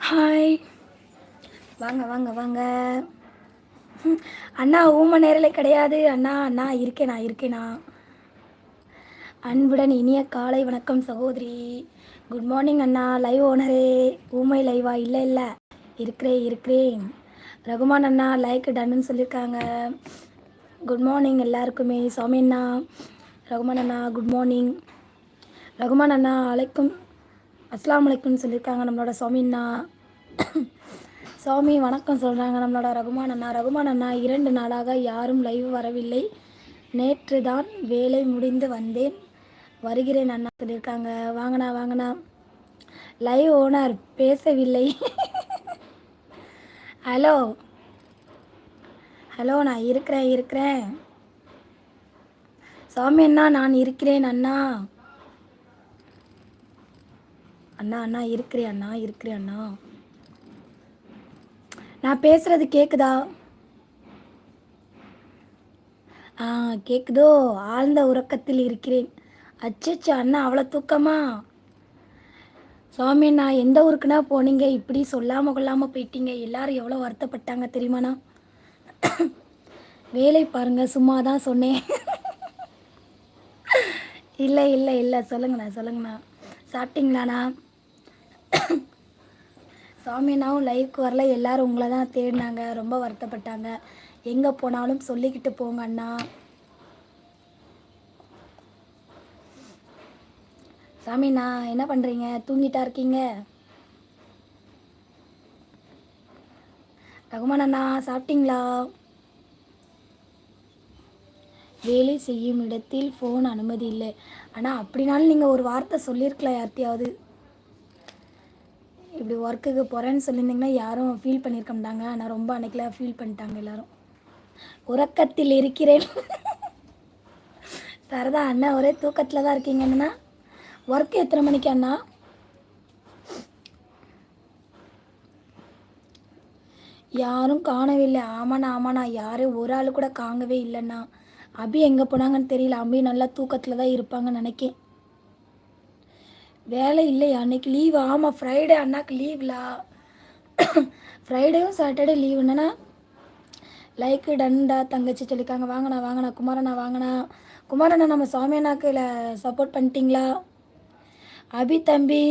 Hi. வாங்க வாங்க வாங்க. அண்ணா ஊம நேரலை கிடையாது. அண்ணா அண்ணா இருக்கேனா. அன்புடன் இனிய காலை வணக்கம் சகோதரி. குட் மார்னிங் அண்ணா. லைவ் ஓனரே. ஊமை லைவா? இல்லை இருக்கிறேன். ரகுமான் அண்ணா லைக் டன்னு சொல்லியிருக்காங்க. குட் மார்னிங் எல்லாருக்குமே. சாமி அண்ணா, ரகுமான் அண்ணா குட் மார்னிங். ரகுமான் அண்ணா அஸ்லாம் வலைக்கும்னு சொல்லியிருக்காங்க நம்மளோட சாமி அண்ணா. சாமி வணக்கம் சொல்கிறாங்க நம்மளோட ரகுமான் அண்ணா. ரகுமான் அண்ணா 2 நாளாக யாரும் லைவ் வரவில்லை. நேற்று தான் வேலை முடிந்து வந்தேன். வருகிறேன் அண்ணா சொல்லியிருக்காங்க. வாங்கண்ணா. லைவ் ஓனர் பேசவில்லை. ஹலோ நான் இருக்கிறேன். சாமி அண்ணா நான் இருக்கிறேன் அண்ணா. அண்ணா இருக்கிறேன் அண்ணா. நான் பேசுகிறது கேட்குதா? கேட்குதோ? ஆழ்ந்த உறக்கத்தில் இருக்கிறேன். அச்சச்சோ அண்ணா, அவ்வளோ தூக்கமா? சாமி அண்ணா எந்த ஊருக்குன்னா போனீங்க? இப்படி சொல்லாமல் கொள்ளாமல் போயிட்டீங்க. எல்லாரும் எவ்வளோ வருத்தப்பட்டாங்க தெரியுமாண்ணா? வேலை பாருங்கள், சும்மா தான் சொன்னேன். இல்லை சொல்லுங்கண்ணா. சாப்பிட்டீங்களாண்ணா? சாமினாவும் லைவுக்கு வரல. எல்லோரும் உங்களை தான் தேடினாங்க. ரொம்ப வருத்தப்பட்டாங்க. எங்கே போனாலும் சொல்லிக்கிட்டு போங்க அண்ணா. சாமிண்ணா என்ன பண்ணுறீங்க? தூங்கிட்டா இருக்கீங்க? ரகுமான் அண்ணா சாப்பிட்டீங்களா? வேலை செய்யும் இடத்தில் ஃபோன் அனுமதி இல்லை. ஆனால் அப்படின்னாலும் நீங்கள் ஒரு வார்த்தை சொல்லியிருக்கலாம் யார்கிட்டையாவது. இப்படி ஒர்க்குக்கு போகிறேன்னு சொல்லியிருந்தீங்கன்னா யாரும் ஃபீல் பண்ணியிருக்க மாட்டாங்க. ஆனால் ரொம்ப அன்றைக்கெலாம் ஃபீல் பண்ணிட்டாங்க எல்லோரும். உறக்கத்தில் இருக்கிறேன். சரதா அண்ணா ஒரே தூக்கத்தில் தான் இருக்கீங்க. அண்ணா ஒர்க்கு எத்தனை மணிக்கு அண்ணா? யாரும் காணவில்லை. ஆமாண்ணா யாரும் ஒரு ஆள் கூட காணவே இல்லைண்ணா. அபி எங்கே போனாங்கன்னு தெரியல. அபி நல்லா தூக்கத்தில் தான் இருப்பாங்கன்னு நினைக்கேன். வேலை இல்லையா அன்றைக்கி? லீவு. ஆமாம், ஃப்ரைடே அண்ணாக்கு லீவ்லா. ஃப்ரைடேவும் சாட்டர்டே லீவ். என்னன்னா லைக்கு டன்டா தங்கச்சி சொல்லியிருக்காங்க. வாங்கண்ணா. குமாரண்ணா நம்ம சாமி அண்ணாக்கு இல்லை சப்போர்ட் பண்ணிட்டீங்களா? அபி தம்பி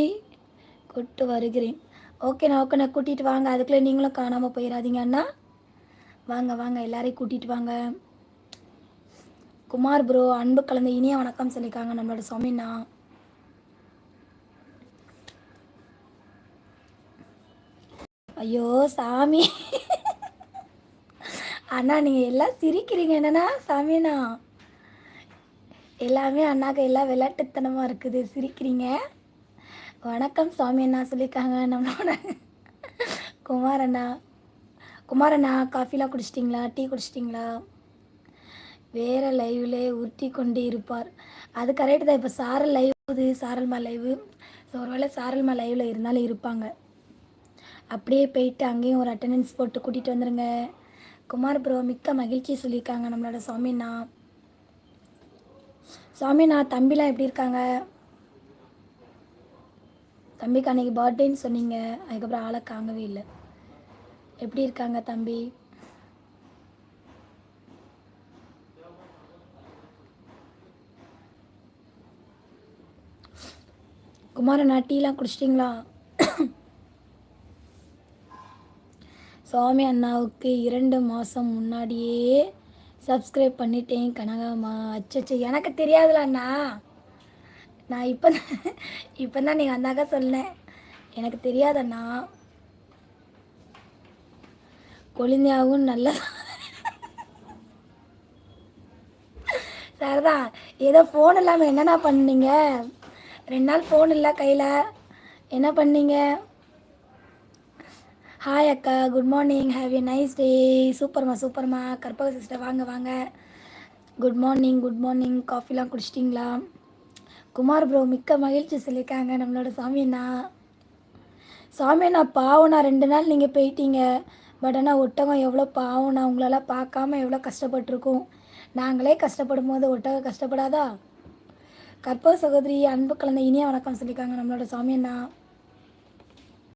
கூப்பிட்டு வருகிறேன். ஓகேண்ணா கூட்டிகிட்டு வாங்க. அதுக்குள்ளே நீங்களும் காணாமல் போயிடாதீங்க அண்ணா. வாங்க எல்லாரையும் கூட்டிகிட்டு வாங்க. குமார் ப்ரோ அன்பு கலந்த இனிய வணக்கம் சொல்லியிருக்காங்க நம்மளோட சாமிண்ணா. ஐயோ சாமி அண்ணா, நீங்கள் எல்லாம் சிரிக்கிறீங்க. என்னண்ணா சாமிண்ணா? எல்லாமே அண்ணாக்கு எல்லாம் விளையாட்டுத்தனமாக இருக்குது, சிரிக்கிறீங்க. வணக்கம் சாமி அண்ணா சொல்லியிருக்காங்க நம்மளோட குமாரண்ணா. காஃபிலாம் குடிச்சிட்டிங்களா? டீ குடிச்சிட்டிங்களா? வேறு லைவில் உருட்டி கொண்டு இருப்பார். அது கரெக்டு தான். இப்போ சாரல் லைவ் போகுது, சாரல்மா லைவு. ஸோ ஒருவேளை சாரல்மா லைவில் இருந்தாலும் இருப்பாங்க. அப்படியே போயிட்டு அங்கேயும் ஒரு அட்டண்டன்ஸ் போட்டு கூட்டிகிட்டு வந்துடுங்க. குமார் ப்ரோ மிக்க மகிழ்ச்சி சொல்லியிருக்காங்க நம்மளோட சாமிண்ணா. தம்பிலாம் எப்படி இருக்காங்க? தம்பிக்கு அன்றைக்கி பர்த்டேன்னு சொன்னீங்க, அதுக்கப்புறம் ஆளை காங்கவே இல்லை. எப்படி இருக்காங்க தம்பி? குமாரண்ணா டீலாம் குடிச்சிட்டிங்களா? சாமி அண்ணாவுக்கு 2 மாதம் முன்னாடியே சப்ஸ்கிரைப் பண்ணிட்டேன் கனகாமா. அச்சோ எனக்கு தெரியாதுல அண்ணா. நான் இப்போ தான் நீங்கள் வந்தாக்க சொன்னேன். எனக்கு தெரியாதண்ணா. கொழுந்தியாவும் நல்ல சார் தான். ஏதோ ஃபோன் இல்லாமல் என்னண்ணா பண்ணீங்க? 2 நாள் ஃபோன் இல்லை கையில். என்ன பண்ணீங்க? ஹாய் அக்கா, good morning, have a nice day. சூப்பர்மா. கற்பக சிஸ்டர் வாங்க. Good morning. காஃபிலாம் குடிச்சிட்டிங்களா? குமார் ப்ரோ மிக்க மகிழ்ச்சி சொல்லியிருக்காங்க நம்மளோட சாமி அண்ணா. பாவண்ணா 2 நாள் நீங்கள் போயிட்டீங்க. பட் ஆனால் ஒட்டகம் எவ்வளோ பாவண்ணா. உங்களெல்லாம் பார்க்காம எவ்வளோ கஷ்டப்பட்டுருக்கோம். நாங்களே கஷ்டப்படும் போது ஒட்டகம் கஷ்டப்படாதா? கற்பக சகோதரி அன்பு கலந்த இனிய வணக்கம் சொல்லியிருக்காங்க நம்மளோட சாமி அண்ணா.